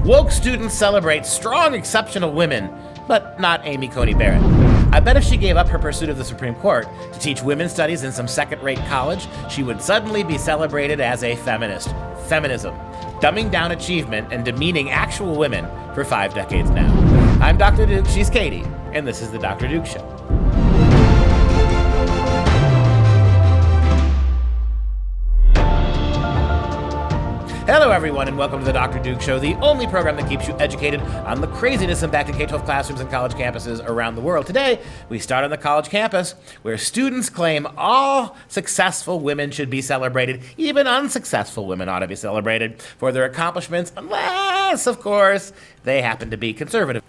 Woke students celebrate strong, exceptional women, but not Amy Coney Barrett. I bet if she gave up her pursuit of the Supreme Court to teach women's studies in some second-rate college, she would suddenly be celebrated as a feminist. Feminism, dumbing down achievement and demeaning actual women for 5 decades now. I'm Dr. Duke, she's Katie, and this is The Dr. Duke Show. Hello, everyone, and welcome to The Dr. Duke Show, the only program that keeps you educated on the craziness impacting K-12 classrooms and college campuses around the world. Today, we start on the college campus, where students claim all successful women should be celebrated. Even unsuccessful women ought to be celebrated for their accomplishments, unless, of course, they happen to be conservative.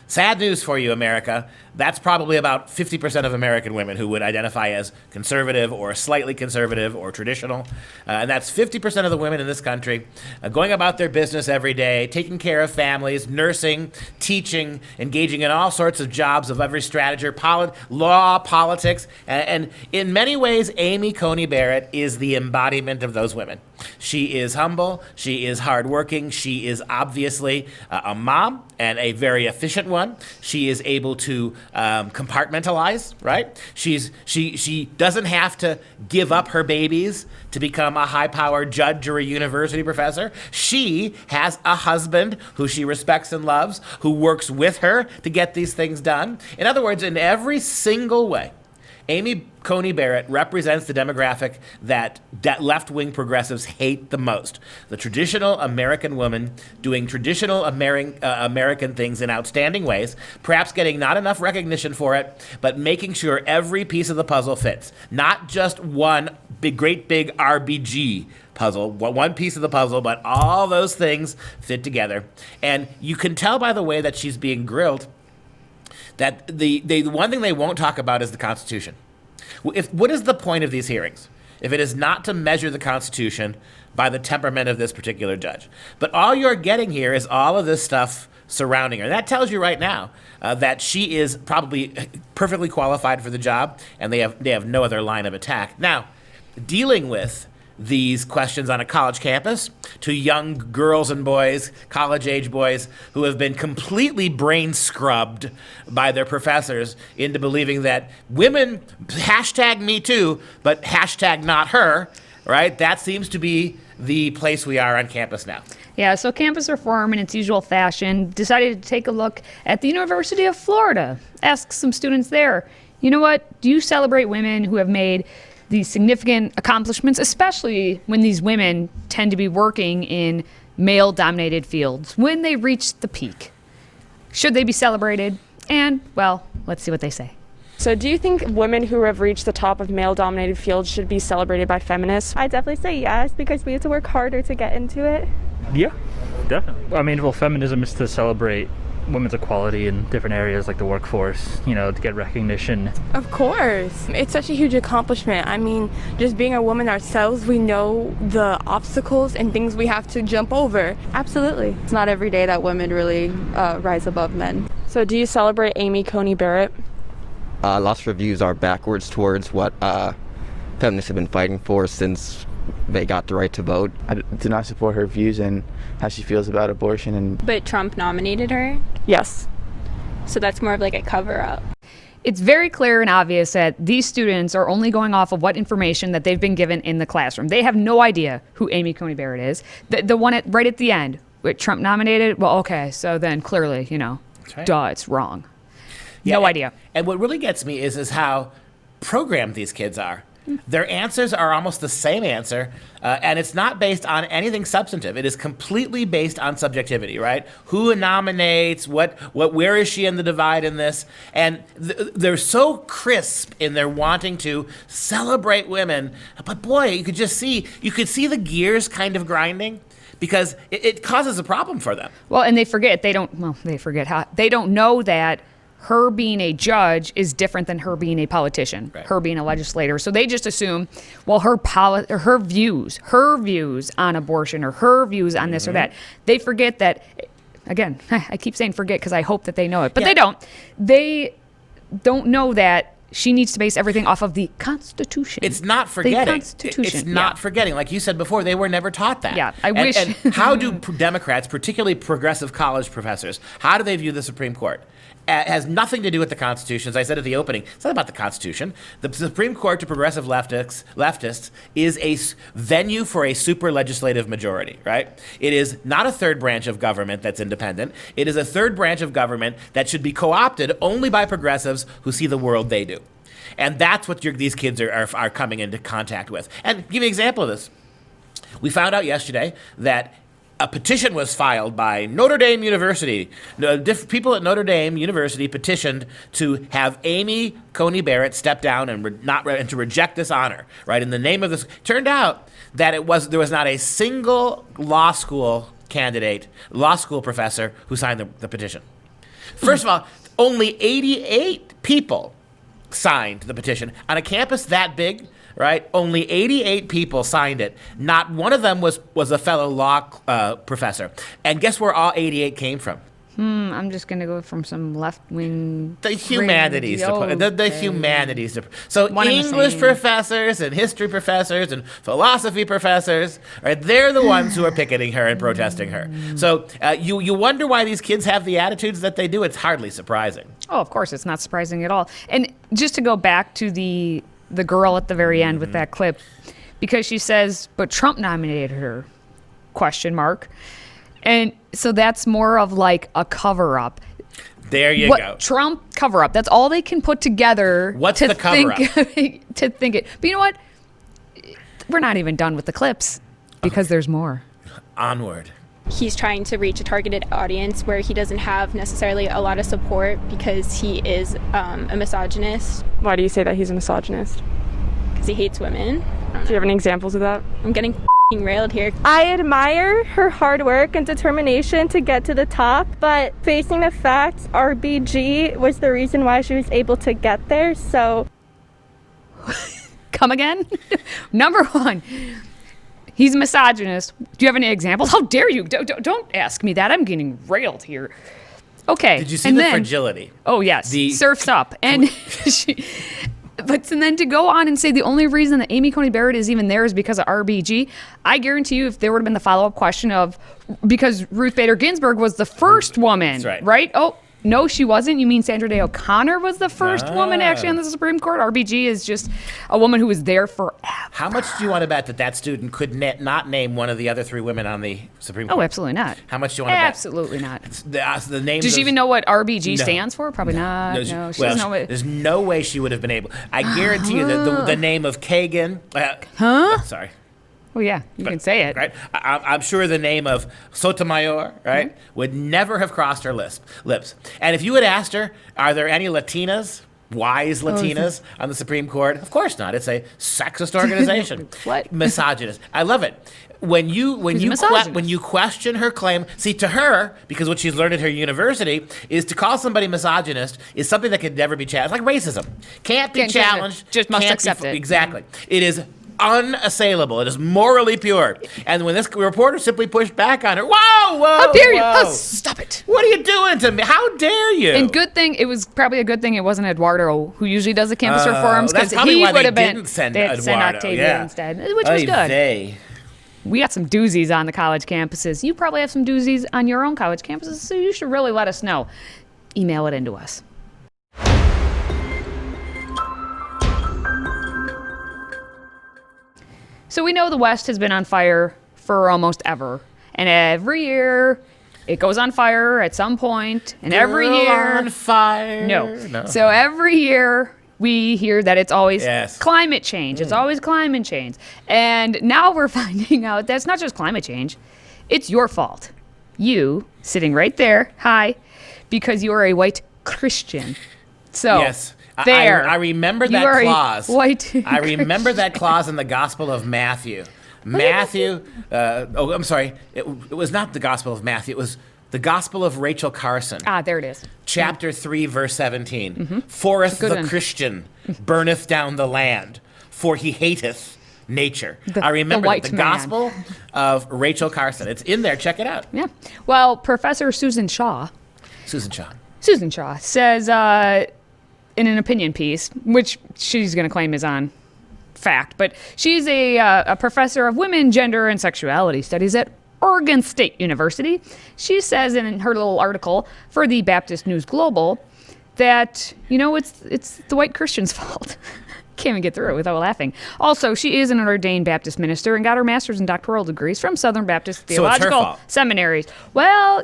Sad news for you, America. That's probably about 50% of American women who would identify as conservative or slightly conservative or traditional. And that's 50% of the women in this country going about their business every day, taking care of families, nursing, teaching, engaging in all sorts of jobs of every strategy, law, politics. And in many ways, Amy Coney Barrett is the embodiment of those women. She is humble. She is hardworking. She is obviously a mom and a very efficient one. She is able to compartmentalize, right? She doesn't have to give up her babies to become a high-powered judge or a university professor. She has a husband who she respects and loves, who works with her to get these things done. In other words, in every single way, Amy Coney Barrett represents the demographic that left-wing progressives hate the most. The traditional American woman doing traditional American things in outstanding ways, perhaps getting not enough recognition for it, but making sure every piece of the puzzle fits. Not just one great big RBG puzzle, one piece of the puzzle, but all those things fit together. And you can tell by the way that she's being grilled that the one thing they won't talk about is the Constitution. What is the point of these hearings if it is not to measure the Constitution by the temperament of this particular judge? But all you're getting here is all of this stuff surrounding her. That tells you right now that she is probably perfectly qualified for the job, and they have no other line of attack. Now, dealing with these questions on a college campus to young girls and boys, college-age boys, who have been completely brain scrubbed by their professors into believing that women, hashtag me too, but hashtag not her, right? That seems to be the place we are on campus now. Yeah, so Campus Reform, in its usual fashion, decided to take a look at the University of Florida. Ask some students there, you know what, do you celebrate women who have made these significant accomplishments, especially when these women tend to be working in male-dominated fields when they reach the peak? Should they be celebrated? And, well, let's see what they say. So do you think women who have reached the top of male-dominated fields should be celebrated by feminists? I definitely say yes, because we have to work harder to get into it. Yeah, definitely. I mean, well, feminism is to celebrate women's equality in different areas like the workforce, to get recognition. Of course. It's such a huge accomplishment. I mean, just being a woman ourselves, we know the obstacles and things we have to jump over. Absolutely. It's not every day that women really rise above men. So do you celebrate Amy Coney Barrett? Lots of reviews are backwards towards what feminists have been fighting for since they got the right to vote. I do not support her views and how she feels about abortion. But Trump nominated her? Yes. So that's more of like a cover-up. It's very clear and obvious that these students are only going off of what information that they've been given in the classroom. They have no idea who Amy Coney Barrett is. The one right at the end, with Trump nominated, well, okay, so then clearly, That's right. Duh, it's wrong. Yeah, no idea. And what really gets me is how programmed these kids are. Their answers are almost the same answer, and it's not based on anything substantive. It is completely based on subjectivity, right? Who nominates, where is she in the divide in this? And they're so crisp in their wanting to celebrate women, but boy, you could see the gears kind of grinding, because it causes a problem for them. Well, and they don't know that her being a judge is different than her being a politician, right. Her being a legislator. So they just assume, well, her views on abortion or her views on this or that. They forget that, again, I keep saying forget because I hope that they know it, but they don't. They don't know that she needs to base everything off of the Constitution. It's not forgetting. The Constitution. It's not forgetting. Like you said before, they were never taught that. Yeah, I wish. And how do Democrats, particularly progressive college professors, how do they view the Supreme Court? It has nothing to do with the Constitution. As I said at the opening, it's not about the Constitution. The Supreme Court to progressive leftists is a venue for a super legislative majority, right? It is not a third branch of government that's independent. It is a third branch of government that should be co-opted only by progressives who see the world they do. And that's what these kids are coming into contact with. And give you an example of this. We found out yesterday that a petition was filed by Notre Dame University. People at Notre Dame University petitioned to have Amy Coney Barrett step down and to reject this honor, right? In the name of this, turned out that there was not a single law school professor who signed the petition. First of all, only 88 people signed the petition on a campus that big. Right? Only 88 people signed it. Not one of them was a fellow law professor. And guess where all 88 came from? I'm just going to go from some left-wing... The humanities. The humanities. So English professors and history professors and philosophy professors, right? They're the ones who are picketing her and protesting her. So you wonder why these kids have the attitudes that they do. It's hardly surprising. Oh, of course, it's not surprising at all. And just to go back to the girl at the very end with that clip, because she says, but Trump nominated her, ? And so that's more of like a cover-up. There you go. Trump cover-up. That's all they can put together. What's the cover-up? To think it. But you know what? We're not even done with the clips because there's more. Onward. He's trying to reach a targeted audience where he doesn't have necessarily a lot of support because he is a misogynist. Why do you say that he's a misogynist? Because he hates women. Do you have any examples of that? I'm getting railed here. I admire her hard work and determination to get to the top, but facing the facts, RBG was the reason why she was able to get there, so... Come again? Number one. He's a misogynist. Do you have any examples? How dare you? Don't ask me that. I'm getting railed here. Okay. Did you see the fragility? Oh, yes. Surf's up. And then to go on and say the only reason that Amy Coney Barrett is even there is because of RBG, I guarantee you if there would have been the follow-up question of, because Ruth Bader Ginsburg was the first woman, that's right? Oh, no, she wasn't. You mean Sandra Day O'Connor was the first woman actually on the Supreme Court? RBG is just a woman who was there forever. How much do you want to bet that student could not name one of the other three women on the Supreme Court? Oh, absolutely not. How much do you want to bet? Absolutely not. The names. Does she even know what RBG stands for? Probably not. No, she doesn't know it. There's no way she would have been able. I guarantee you that the name of Kagan. Sorry. Well, yeah, you can say it. Right? I'm sure the name of Sotomayor, right, would never have crossed her lips. And if you had asked her, are there any Latinas, wise Latinas on the Supreme Court? Of course not. It's a sexist organization. What? Misogynist. I love it. When you question her claim, see, to her, because what she's learned at her university is to call somebody misogynist is something that could never be challenged, like racism. Can't be challenged. Just must accept it. Exactly. It is unassailable. It is morally pure. And when this reporter simply pushed back on her, whoa, how dare you? Oh, stop it. What are you doing to me? How dare you? And it was probably a good thing it wasn't Eduardo who usually does the campus reforms, because he would have been send Octavia instead, which was good. We got some doozies on the college campuses. You probably have some doozies on your own college campuses, so you should really let us know. Email it into us. So we know the West has been on fire for almost ever. And every year it goes on fire at some point. And every year... on fire. No. So every year we hear that it's always climate change. It's always climate change. And now we're finding out that's not just climate change. It's your fault. You, sitting right there, hi, because you are a white Christian. So... Yes. There. I remember that clause. I remember that clause in the Gospel of Matthew. I'm sorry. It was not the Gospel of Matthew. It was the Gospel of Rachel Carson. There it is. Chapter 3, verse 17. Foreth the Christian burneth down the land, for he hateth nature. I remember the Gospel of Rachel Carson. It's in there. Check it out. Yeah. Well, Professor Susan Shaw says, in an opinion piece, which she's going to claim is on fact, but she's a professor of women, gender, and sexuality studies at Oregon State University. She says in her little article for the Baptist News Global that, it's the white Christians' fault. Can't even get through it without laughing. Also, she is an ordained Baptist minister and got her master's and doctoral degrees from Southern Baptist Theological Seminaries. Well,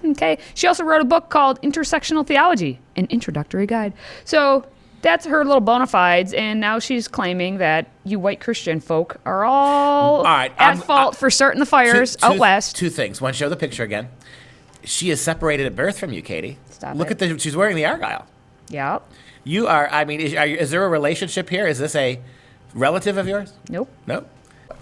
okay. She also wrote a book called Intersectional Theology, an introductory guide. So that's her little bona fides, and now she's claiming that you white Christian folk are all right, at fault for starting the fires out west. Two things. One, show the picture again. She is separated at birth from you, Katie. Look at she's wearing the Argyle. Yeah. You are, is there a relationship here? Is this a relative of yours? Nope. Nope.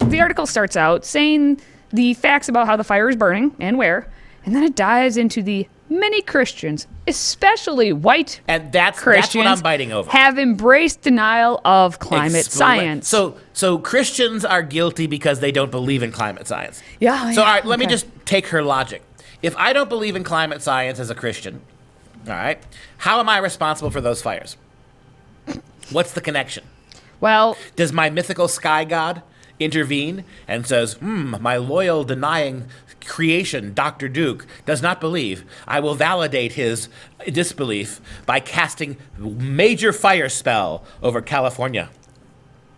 The article starts out saying the facts about how the fire is burning and where, and then it dives into the many Christians, especially white Christians, what I'm biting over, have embraced denial of climate science. So Christians are guilty because they don't believe in climate science. Yeah. So all right, let me just take her logic. If I don't believe in climate science as a Christian, all right, how am I responsible for those fires? What's the connection? Well, does my mythical sky god intervene and says, my loyal denying creation, Dr. Duke, does not believe. I will validate his disbelief by casting major fire spell over California.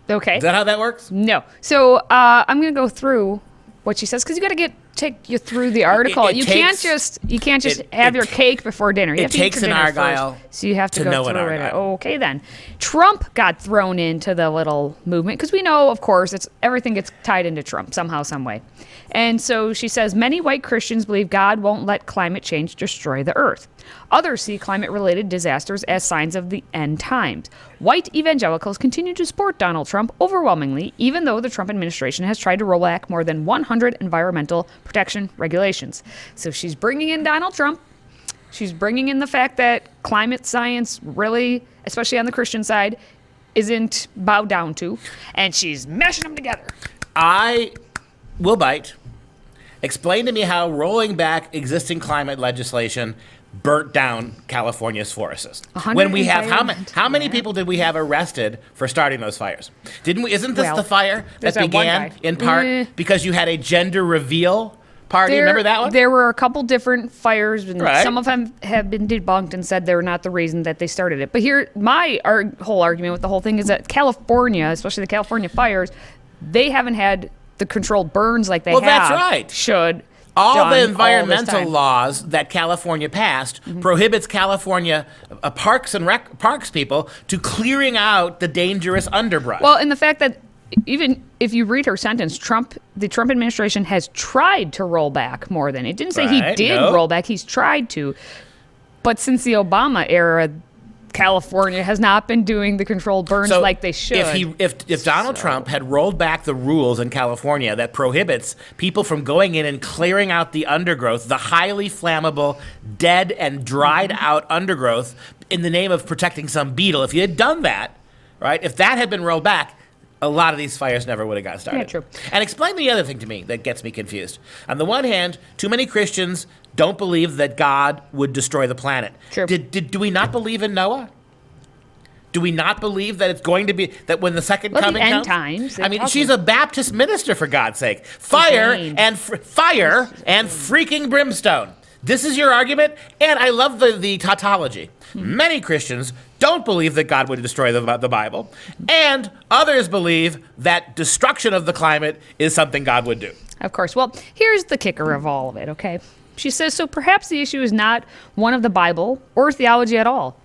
Okay. Is that how that works? No. So I'm going to go through what she says because you got to take you through the article. You can't just have your cake before dinner. You have to takes eat your an dinner Argyle first, so you have to go through it. Okay, then. Trump got thrown into the little movement because we know, of course, everything gets tied into Trump somehow, some way. And so she says, many white Christians believe God won't let climate change destroy the earth. Others see climate-related disasters as signs of the end times. White evangelicals continue to support Donald Trump overwhelmingly, even though the Trump administration has tried to roll back more than 100 environmental protection regulations. So she's bringing in Donald Trump. She's bringing in the fact that climate science really, especially on the Christian side, isn't bowed down to, and she's mashing them together. I will bite. Explain to me how rolling back existing climate legislation burnt down California's forests. When we have how many people did we have arrested for starting those fires? Didn't we? Isn't this the fire that began in part because you had a gender reveal party? Remember that one? There were a couple different fires, and some of them have been debunked and said they're not the reason that they started it. But here, my whole argument with the whole thing is that California, especially the California fires, they haven't had the controlled burns like they that's right. should. All the environmental laws that California passed prohibits California parks people to clearing out the dangerous underbrush. Well, and the fact that even if you read her sentence, the Trump administration has tried to roll back more than it didn't say he did roll back. He's tried to, but since the Obama era, California has not been doing the controlled burns like they should. If Donald Trump had rolled back the rules in California that prohibits people from going in and clearing out the undergrowth, the highly flammable, dead and dried out undergrowth in the name of protecting some beetle, if he had done that, right, if that had been rolled back, a lot of these fires never would have got started. Yeah, true. And explain the other thing to me that gets me confused. On the one hand, too many Christians don't believe that God would destroy the planet. True. Do we not believe in Noah? Do we not believe that it's going to be, that when the second coming comes? Times. I mean, she's a Baptist minister, for God's sake. Fire and freaking brimstone. This is your argument? And I love the tautology. Many Christians don't believe that God would destroy the Bible, and others believe that destruction of the climate is something God would do. Of course. Well, here's the kicker of all of it, okay? She says, so perhaps the issue is not one of the Bible or theology at all,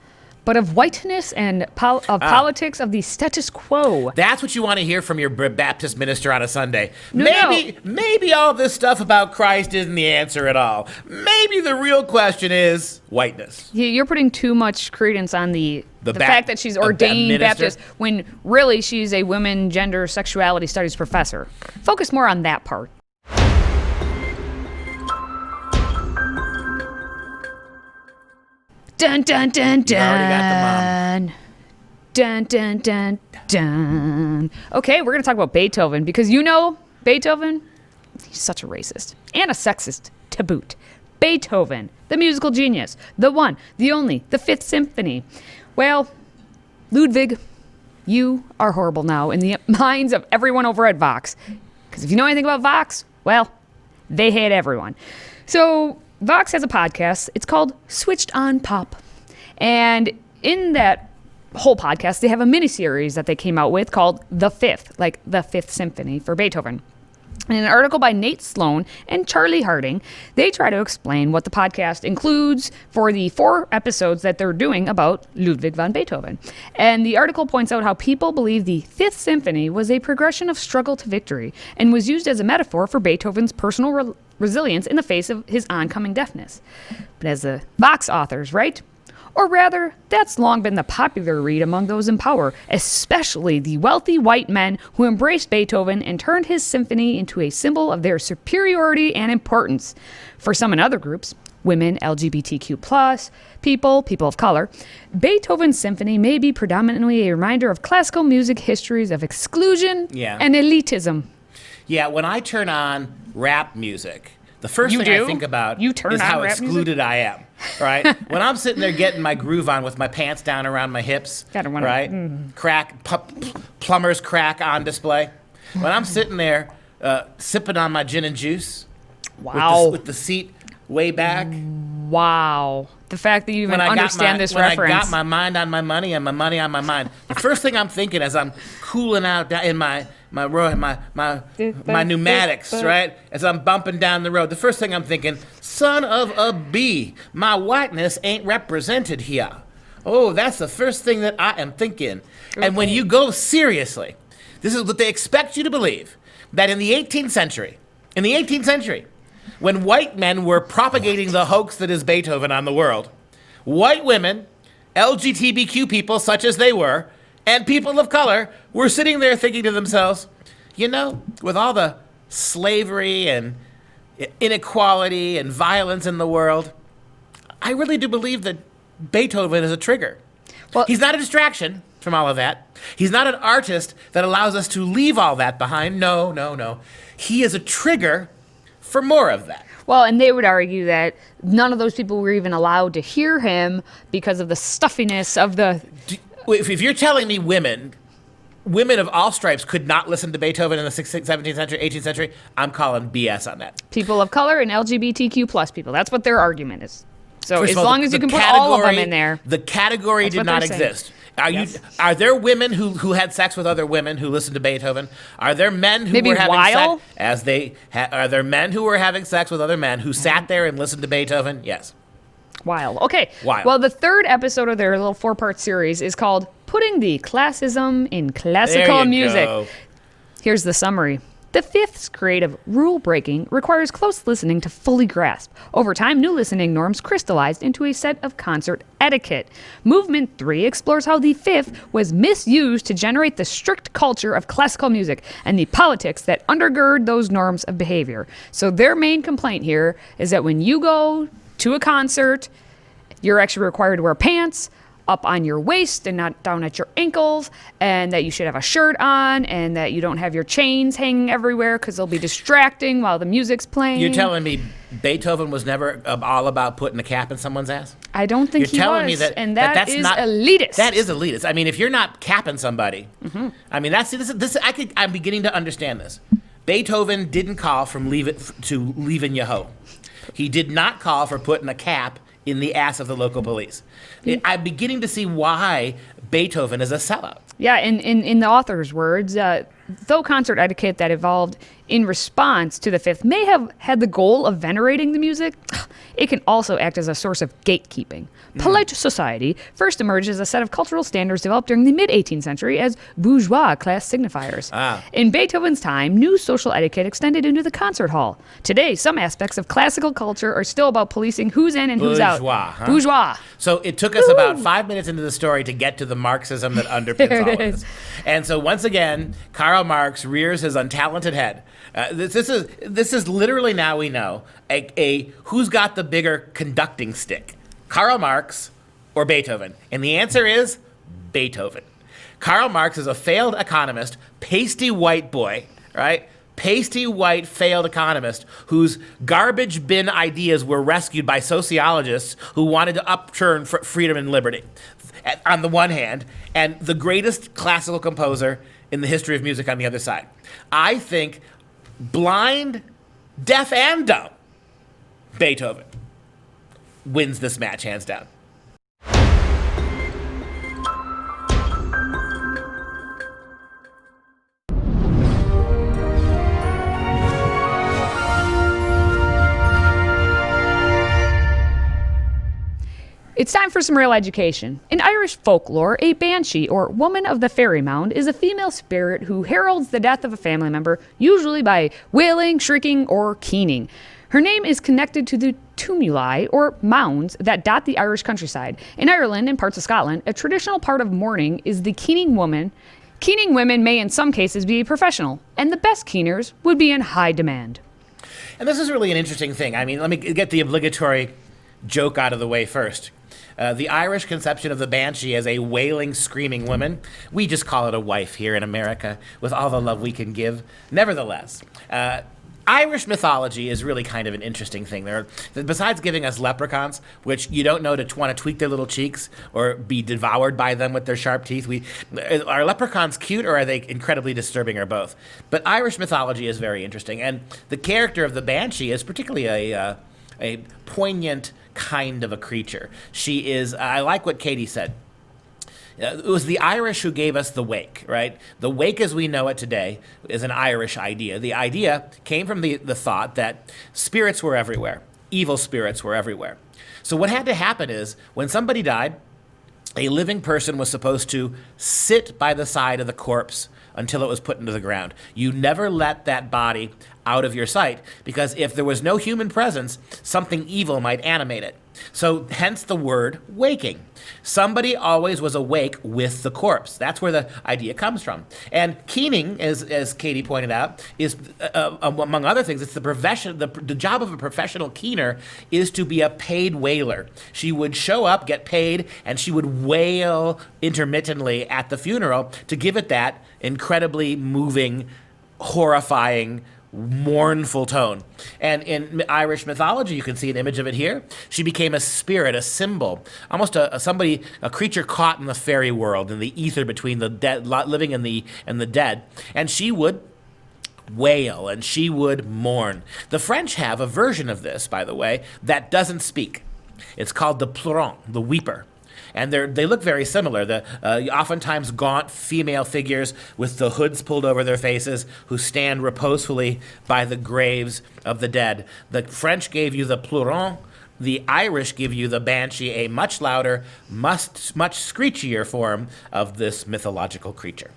but of whiteness and politics of the status quo. That's what you want to hear from your Baptist minister on a Sunday. Maybe all this stuff about Christ isn't the answer at all. Maybe the real question is whiteness. You're putting too much credence on the fact that she's ordained Baptist when really she's a women, gender, sexuality studies professor. Focus more on that part. Dun dun dun dun. You already got the mom. Dun dun dun dun. Okay, we're gonna talk about Beethoven because Beethoven, he's such a racist and a sexist to boot. Beethoven, the musical genius, the one, the only, the Fifth Symphony. Well, Ludwig, you are horrible now in the minds of everyone over at Vox. Because if you know anything about Vox, well, they hate everyone. So Vox has a podcast. It's called Switched on Pop. And in that whole podcast, they have a miniseries that they came out with called The Fifth, like the Fifth Symphony for Beethoven. In an article by Nate Sloan and Charlie Harding, they try to explain what the podcast includes for the 4 episodes that they're doing about Ludwig van Beethoven. And the article points out how people believe the Fifth Symphony was a progression of struggle to victory and was used as a metaphor for Beethoven's personal resilience in the face of his oncoming deafness. But as the Vox authors write, or rather, that's long been the popular read among those in power, especially the wealthy white men who embraced Beethoven and turned his symphony into a symbol of their superiority and importance. For some in other groups, women, LGBTQ+, people of color, Beethoven's symphony may be predominantly a reminder of classical music histories of exclusion and elitism. Yeah, when I turn on rap music, the first thing I think about is how excluded I am, right? When I'm sitting there getting my groove on with my pants down around my hips, right? Plumber's crack on display. When I'm sitting there sipping on my gin and juice, with the seat way back. Wow. The fact that you even understand this reference. When I got my mind on my money and my money on my mind, the first thing I'm thinking as I'm cooling out in my pneumatics, right? As I'm bumping down the road, the first thing I'm thinking, son of a bee, my whiteness ain't represented here. Oh, that's the first thing that I am thinking. Okay. And when you go seriously, this is what they expect you to believe, that in the 18th century, when white men were propagating the hoax that is Beethoven on the world, white women, LGBTQ people such as they were, and people of color were sitting there thinking to themselves, you know, with all the slavery and inequality and violence in the world, I really do believe that Beethoven is a trigger. Well, he's not a distraction from all of that. He's not an artist that allows us to leave all that behind. No. He is a trigger for more of that. Well, and they would argue that none of those people were even allowed to hear him because of the stuffiness of the... If you're telling me women of all stripes could not listen to Beethoven in the 16th, 17th century, 18th century, I'm calling BS on that. People of color and LGBTQ plus people. That's what their argument is. So as long as you can put all of them in there. The category did not exist. Are there women who had sex with other women who listened to Beethoven? Are there men who were having sex are there men who were having sex with other men who sat there and listened to Beethoven? Yes. Wild. Okay. Well, the 3rd episode of their little 4-part series is called Putting the Classism in Classical Music. Go. Here's the summary. The Fifth's creative rule-breaking requires close listening to fully grasp. Over time, new listening norms crystallized into a set of concert etiquette. Movement 3 explores how the Fifth was misused to generate the strict culture of classical music and the politics that undergird those norms of behavior. So their main complaint here is that when you go to a concert, you're actually required to wear pants up on your waist and not down at your ankles, and that you should have a shirt on, and that you don't have your chains hanging everywhere because they'll be distracting while the music's playing. You're telling me Beethoven was never all about putting a cap in someone's ass? I don't think he was. You're telling me that that's is not elitist. That is elitist. I mean, if you're not capping somebody, I mean, I'm beginning to understand this. Beethoven didn't call from leaving your hoe. He did not call for putting a cap in the ass of the local police. I'm beginning to see why Beethoven is a sellout. Yeah, in the author's words, though concert etiquette that evolved in response to the Fifth may have had the goal of venerating the music, it can also act as a source of gatekeeping. Polite society first emerged as a set of cultural standards developed during the mid-18th century as bourgeois class signifiers. In Beethoven's time, new social etiquette extended into the concert hall. Today, some aspects of classical culture are still about policing who's in and who's out. Bourgeois. So it took us about 5 minutes into the story to get to the Marxism that underpins all of this. And so once again, Karl Marx rears his untalented head. This is literally, now we know, a who's got the bigger conducting stick, Karl Marx or Beethoven? And the answer is Beethoven. Karl Marx is a failed economist, pasty white boy, right? pasty white failed economist whose garbage bin ideas were rescued by sociologists who wanted to upturn freedom and liberty on the one hand, and the greatest classical composer in the history of music on the other side. I think blind, deaf and dumb Beethoven wins this match hands down. It's time for some real education. In Irish folklore, a banshee, or woman of the fairy mound, is a female spirit who heralds the death of a family member, usually by wailing, shrieking, or keening. Her name is connected to the tumuli, or mounds, that dot the Irish countryside. In Ireland and parts of Scotland, a traditional part of mourning is the keening woman. Keening women may in some cases be professional, and the best keeners would be in high demand. And this is really an interesting thing. I mean, let me get the obligatory joke out of the way first. The Irish conception of the banshee as a wailing, screaming woman, we just call it a wife here in America, with all the love we can give. Nevertheless, Irish mythology is really kind of an interesting thing. Besides giving us leprechauns, which you don't know to want to tweak their little cheeks or be devoured by them with their sharp teeth, are leprechauns cute or are they incredibly disturbing or both? But Irish mythology is very interesting, and the character of the banshee is particularly a poignant kind of a creature. She is, I like what Katie said. It was the Irish who gave us the wake, right? The wake as we know it today is an Irish idea. The idea came from the thought that spirits were everywhere. Evil spirits were everywhere. So what had to happen is when somebody died, a living person was supposed to sit by the side of the corpse until it was put into the ground. You never let that body out of your sight, because if there was no human presence, something evil might animate it. So hence the word waking. Somebody always was awake with the corpse. That's where the idea comes from. And keening, as Katie pointed out, is, among other things, it's the profession. The job of a professional keener is to be a paid wailer. She would show up, get paid, and she would wail intermittently at the funeral to give it that incredibly moving, horrifying, mournful tone. And in Irish mythology, you can see an image of it here. She became a spirit, a symbol, almost a creature caught in the fairy world, in the ether between the dead, living and the dead. And she would wail and she would mourn. The French have a version of this, by the way, that doesn't speak. It's called the pleurant, the weeper. And they look very similar. The oftentimes gaunt female figures with the hoods pulled over their faces who stand reposefully by the graves of the dead. The French gave you the pleurant. The Irish give you the banshee, a much louder, much screechier form of this mythological creature.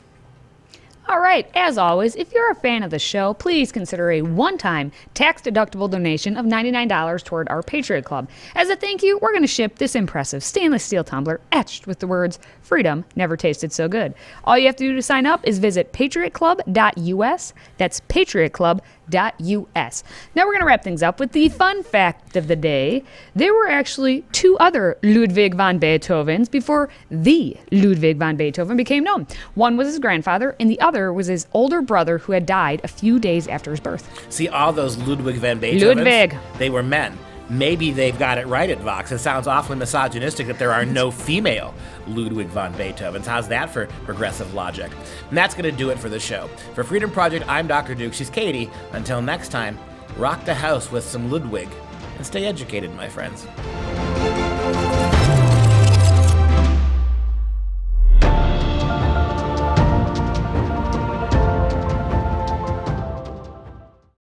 All right, as always, if you're a fan of the show, please consider a one-time tax-deductible donation of $99 toward our Patriot Club. As a thank you, we're going to ship this impressive stainless steel tumbler etched with the words, "Freedom never tasted so good." All you have to do to sign up is visit patriotclub.us. That's patriotclub.us. Now we're going to wrap things up with the fun fact of the day. There were actually two other Ludwig van Beethovens before the Ludwig van Beethoven became known. One was his grandfather, and the other was his older brother who had died a few days after his birth. See, all those Ludwig van Beethovens, Ludwig. They were men. Maybe they've got it right at Vox. It sounds awfully misogynistic that there are no female Ludwig van Beethovens. How's that for progressive logic? And that's going to do it for the show. For Freedom Project, I'm Dr. Duke. She's Katie. Until next time, rock the house with some Ludwig and stay educated, my friends.